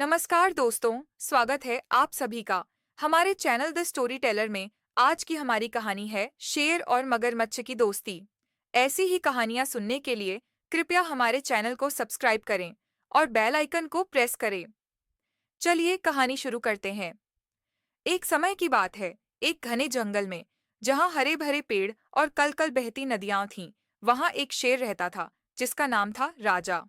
नमस्कार दोस्तों, स्वागत है आप सभी का हमारे चैनल द स्टोरी टेलर में। आज की हमारी कहानी है शेर और मगरमच्छ की दोस्ती। ऐसी ही कहानियां सुनने के लिए कृपया हमारे चैनल को सब्सक्राइब करें और बेल आइकन को प्रेस करें। चलिए कहानी शुरू करते हैं। एक समय की बात है, एक घने जंगल में, जहां हरे भरे पेड़ और कल-कल बहती नदियां थीं, वहां एक शेर रहता था, जिसका नाम था राजा।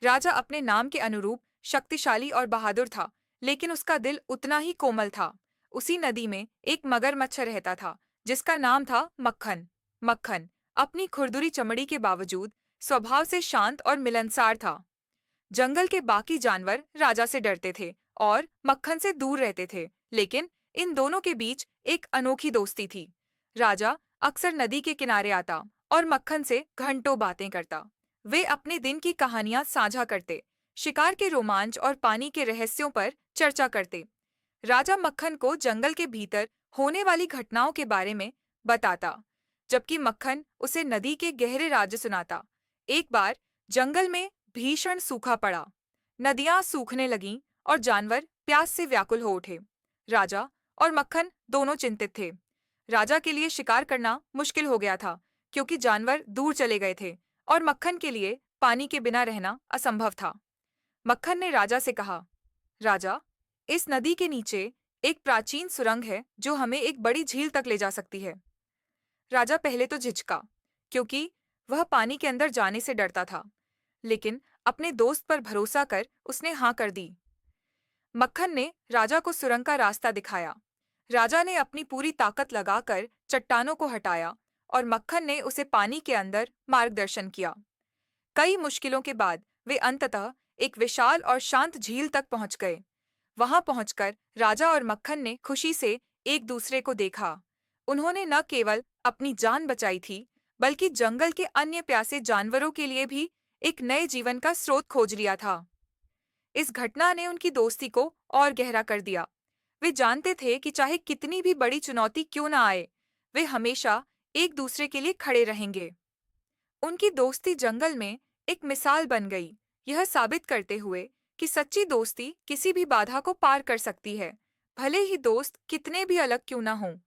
राजा अपने नाम के अनुरूप शक्तिशाली और बहादुर था, लेकिन उसका दिल उतना ही कोमल था। उसी नदी में एक मगरमच्छ रहता था, जिसका नाम था मक्खन। मक्खन अपनी खुरदुरी चमड़ी के बावजूद स्वभाव से शांत और मिलनसार था। जंगल के बाकी जानवर राजा से डरते थे और मक्खन से दूर रहते थे, लेकिन इन दोनों के बीच एक अनोखी दोस्ती थी। राजा अक्सर नदी के किनारे आता और मक्खन से घंटों बातें करता। वे अपने दिन की कहानियां साझा करते, शिकार के रोमांच और पानी के रहस्यों पर चर्चा करते। राजा मक्खन को जंगल के भीतर होने वाली घटनाओं के बारे में बताता, जबकि मक्खन उसे नदी के गहरे राज सुनाता। एक बार जंगल में भीषण सूखा पड़ा। नदियां सूखने लगीं और जानवर प्यास से व्याकुल हो उठे। राजा और मक्खन दोनों चिंतित थे। राजा के लिए शिकार करना मुश्किल हो गया था, क्योंकि जानवर दूर चले गए थे और मक्खन के लिए पानी के बिना रहना असंभव था। मक्खन ने राजा से कहा, राजा, इस नदी के नीचे एक प्राचीन सुरंग है जो हमें एक बड़ी झील तक ले जा सकती है। राजा पहले तो झिझका, क्योंकि वह पानी के अंदर जाने से डरता था, लेकिन अपने दोस्त पर भरोसा कर उसने हाँ कर दी। मक्खन ने राजा को सुरंग का रास्ता दिखाया। राजा ने अपनी पूरी ताकत लगाकर चट्टानों को हटाया और मक्खन ने उसे पानी के अंदर मार्गदर्शन किया। कई मुश्किलों के बाद वे अंततः एक विशाल और शांत झील तक पहुंच गए। वहां पहुंचकर राजा और मक्खन ने खुशी से एक दूसरे को देखा। उन्होंने न केवल अपनी जान बचाई थी, बल्कि जंगल के अन्य प्यासे जानवरों के लिए भी एक नए जीवन का स्रोत खोज लिया था। इस घटना ने उनकी दोस्ती को और गहरा कर दिया। वे जानते थे कि चाहे कितनी भी बड़ी चुनौती क्यों न आए, वे हमेशा एक दूसरे के लिए खड़े रहेंगे। उनकी दोस्ती जंगल में एक मिसाल बन गई, यह साबित करते हुए कि सच्ची दोस्ती किसी भी बाधा को पार कर सकती है, भले ही दोस्त कितने भी अलग क्यों न हों।